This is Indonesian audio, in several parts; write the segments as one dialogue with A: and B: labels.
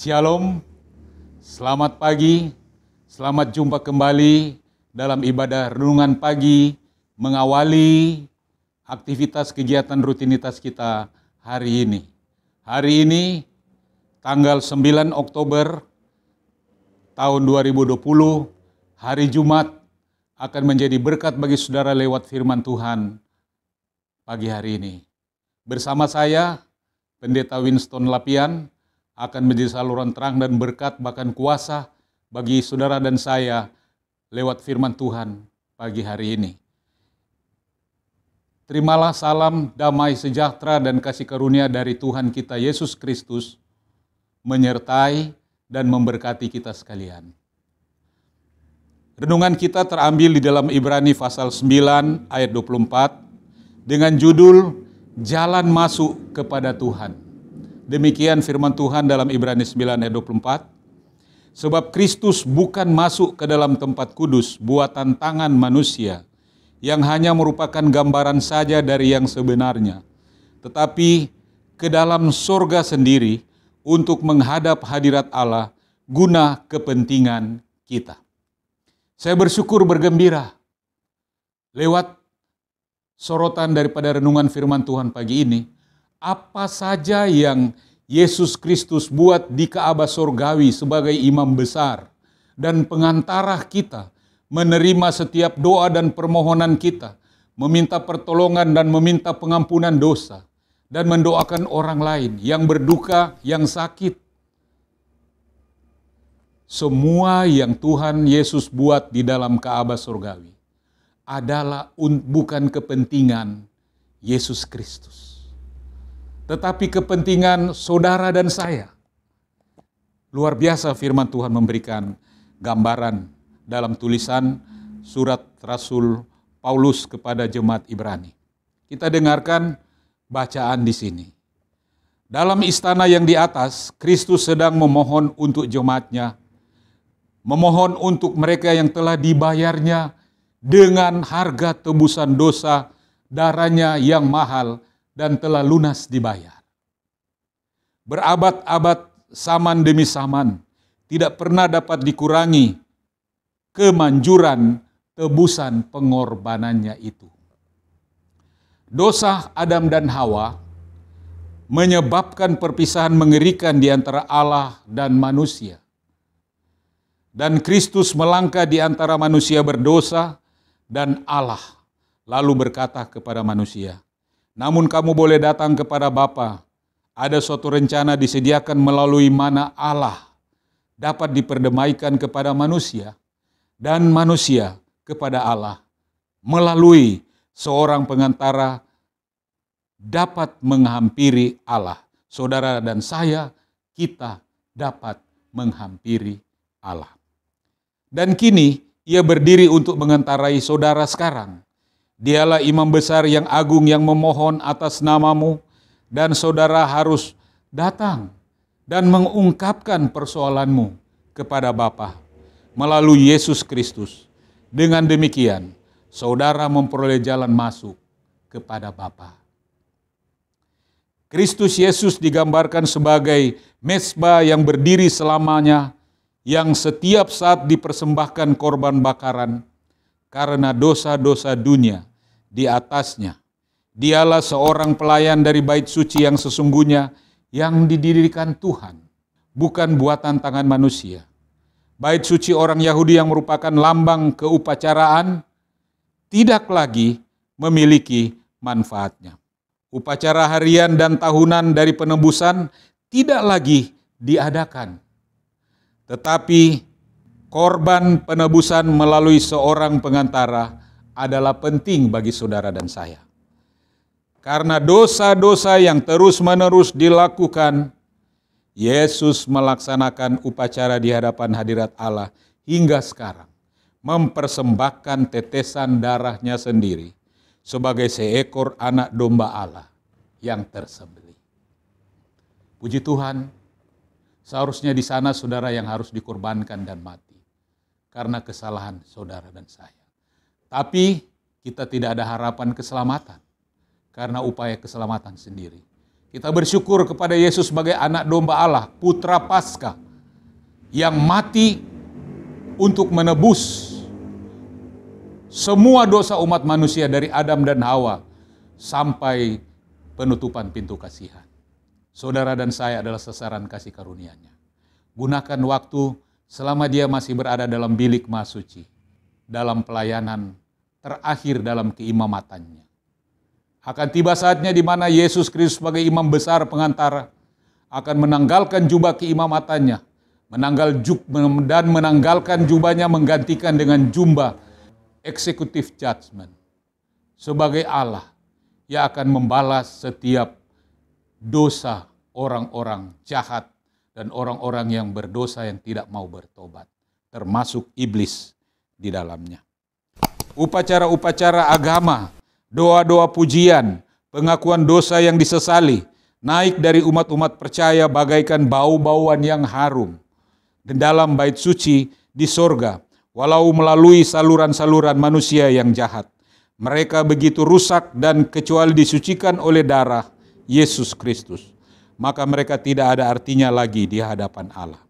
A: Shalom, selamat pagi, selamat jumpa kembali dalam ibadah renungan pagi mengawali aktivitas kegiatan rutinitas kita hari ini. Hari ini tanggal 9 Oktober tahun 2020, hari Jumat akan menjadi berkat bagi saudara lewat firman Tuhan pagi hari ini. Bersama saya, Pendeta Winston Lapian, akan menjadi saluran terang dan berkat bahkan kuasa bagi saudara dan saya lewat firman Tuhan pagi hari ini. Terimalah salam damai sejahtera dan kasih karunia dari Tuhan kita Yesus Kristus menyertai dan memberkati kita sekalian. Renungan kita terambil di dalam Ibrani pasal 9 ayat 24 dengan judul Jalan Masuk kepada Tuhan. Demikian firman Tuhan dalam Ibrani 9 ayat 24. Sebab Kristus bukan masuk ke dalam tempat kudus buatan tangan manusia, yang hanya merupakan gambaran saja dari yang sebenarnya, tetapi ke dalam sorga sendiri untuk menghadap hadirat Allah guna kepentingan kita. Saya bersyukur bergembira lewat sorotan daripada renungan firman Tuhan pagi ini. Apa saja yang Yesus Kristus buat di Ka'bah Sorgawi sebagai imam besar dan pengantara kita menerima setiap doa dan permohonan kita, meminta pertolongan dan meminta pengampunan dosa, dan mendoakan orang lain yang berduka, yang sakit. Semua yang Tuhan Yesus buat di dalam Ka'bah Sorgawi adalah bukan kepentingan Yesus Kristus, tetapi kepentingan saudara dan saya. Luar biasa firman Tuhan memberikan gambaran dalam tulisan surat Rasul Paulus kepada jemaat Ibrani. Kita dengarkan bacaan di sini. Dalam istana yang di atas, Kristus sedang memohon untuk jemaatnya, memohon untuk mereka yang telah dibayarnya dengan harga tebusan dosa darahnya yang mahal dan telah lunas dibayar. Berabad-abad zaman demi zaman tidak pernah dapat dikurangi kemanjuran tebusan pengorbanannya itu. Dosa Adam dan Hawa menyebabkan perpisahan mengerikan di antara Allah dan manusia. Dan Kristus melangkah di antara manusia berdosa dan Allah, lalu berkata kepada manusia, "Namun kamu boleh datang kepada Bapa. Ada suatu rencana disediakan melalui mana Allah dapat diperdamaikan kepada manusia dan manusia kepada Allah. Melalui seorang pengantara dapat menghampiri Allah." Saudara dan saya, kita dapat menghampiri Allah. Dan kini ia berdiri untuk mengantarai saudara sekarang. Dialah imam besar yang agung yang memohon atas namamu, dan saudara harus datang dan mengungkapkan persoalanmu kepada Bapa melalui Yesus Kristus. Dengan demikian, saudara memperoleh jalan masuk kepada Bapa. Kristus Yesus digambarkan sebagai mezbah yang berdiri selamanya, yang setiap saat dipersembahkan korban bakaran karena dosa-dosa dunia di atasnya. Dialah seorang pelayan dari bait suci yang sesungguhnya yang didirikan Tuhan, bukan buatan tangan manusia. Bait suci orang Yahudi yang merupakan lambang keupacaraan tidak lagi memiliki manfaatnya. Upacara harian dan tahunan dari penebusan tidak lagi diadakan. Tetapi korban penebusan melalui seorang pengantara adalah penting bagi saudara dan saya. Karena dosa-dosa yang terus-menerus dilakukan, Yesus melaksanakan upacara di hadapan hadirat Allah hingga sekarang, mempersembahkan tetesan darahnya sendiri sebagai seekor anak domba Allah yang tersembelih. Puji Tuhan, seharusnya di sana saudara yang harus dikorbankan dan mati karena kesalahan saudara dan saya. Tapi kita tidak ada harapan keselamatan karena upaya keselamatan sendiri. Kita bersyukur kepada Yesus sebagai anak domba Allah, putra Paskah, yang mati untuk menebus semua dosa umat manusia dari Adam dan Hawa sampai penutupan pintu kasihan. Saudara dan saya adalah sasaran kasih karunia-Nya. Gunakan waktu selama dia masih berada dalam bilik Maha Suci, dalam pelayanan terakhir dalam keimamatannya. Akan tiba saatnya di mana Yesus Kristus sebagai imam besar pengantara akan menanggalkan jubah keimamatannya, dan menanggalkan jubahnya menggantikan dengan jubah executive judgment. Sebagai Allah yang akan membalas setiap dosa orang-orang jahat dan orang-orang yang berdosa yang tidak mau bertobat, termasuk iblis di dalamnya. Upacara-upacara agama, doa-doa pujian, pengakuan dosa yang disesali, naik dari umat-umat percaya bagaikan bau-bauan yang harum di dalam bait suci di sorga, walau melalui saluran-saluran manusia yang jahat. Mereka begitu rusak dan kecuali disucikan oleh darah Yesus Kristus, maka mereka tidak ada artinya lagi di hadapan Allah.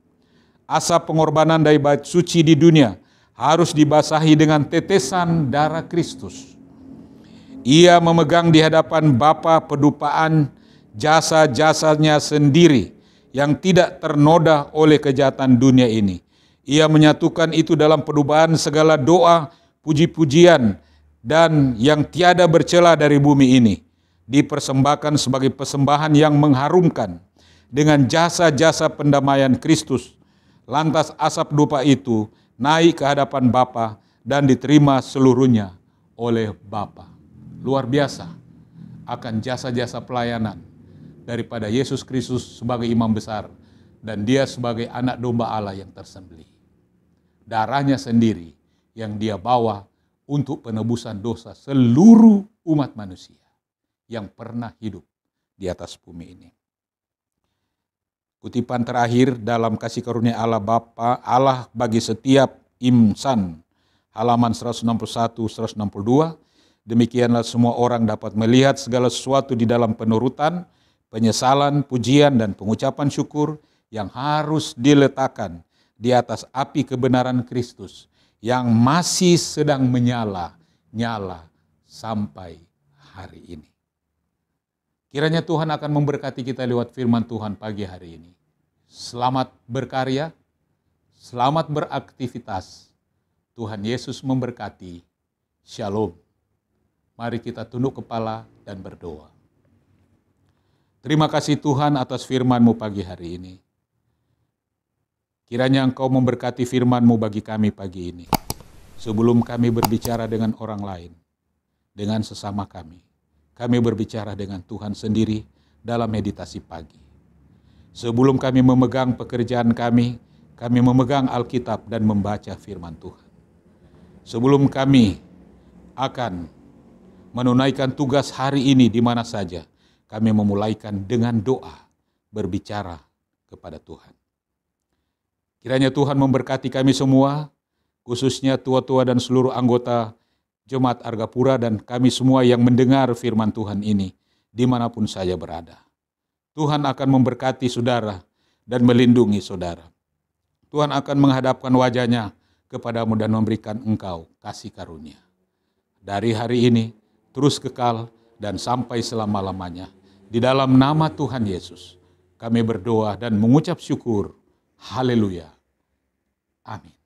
A: Asap pengorbanan dari bait suci di dunia harus dibasahi dengan tetesan darah Kristus. Ia memegang di hadapan Bapa pedupaan jasa-jasanya sendiri yang tidak ternoda oleh kejahatan dunia ini. Ia menyatukan itu dalam pedupaan segala doa, puji-pujian, dan yang tiada bercela dari bumi ini, dipersembahkan sebagai persembahan yang mengharumkan dengan jasa-jasa pendamaian Kristus. Lantas asap dupa itu naik ke hadapan Bapa dan diterima seluruhnya oleh Bapa. Luar biasa akan jasa-jasa pelayanan daripada Yesus Kristus sebagai imam besar dan dia sebagai anak domba Allah yang tersembelih. Darahnya sendiri yang dia bawa untuk penebusan dosa seluruh umat manusia yang pernah hidup di atas bumi ini. Kutipan terakhir dalam kasih karunia Allah Bapa, Allah bagi setiap insan, halaman 161-162, demikianlah semua orang dapat melihat segala sesuatu di dalam penurutan, penyesalan, pujian, dan pengucapan syukur yang harus diletakkan di atas api kebenaran Kristus yang masih sedang menyala-nyala sampai hari ini. Kiranya Tuhan akan memberkati kita lewat firman Tuhan pagi hari ini. Selamat berkarya, selamat beraktivitas. Tuhan Yesus memberkati. Shalom. Mari kita tunduk kepala dan berdoa. Terima kasih Tuhan atas firman-Mu pagi hari ini. Kiranya Engkau memberkati firman-Mu bagi kami pagi ini. Sebelum kami berbicara dengan orang lain, dengan sesama kami berbicara dengan Tuhan sendiri dalam meditasi pagi. Sebelum kami memegang pekerjaan kami memegang Alkitab dan membaca firman Tuhan. Sebelum kami akan menunaikan tugas hari ini di mana saja, kami memulaikan dengan doa berbicara kepada Tuhan. Kiranya Tuhan memberkati kami semua, khususnya tua-tua dan seluruh anggota Jemaat Argapura dan kami semua yang mendengar firman Tuhan ini dimanapun saja berada. Tuhan akan memberkati saudara dan melindungi saudara. Tuhan akan menghadapkan wajah-Nya kepadamu dan memberikan engkau kasih karunia. Dari hari ini terus kekal dan sampai selama-lamanya. Di dalam nama Tuhan Yesus kami berdoa dan mengucap syukur. Haleluya. Amin.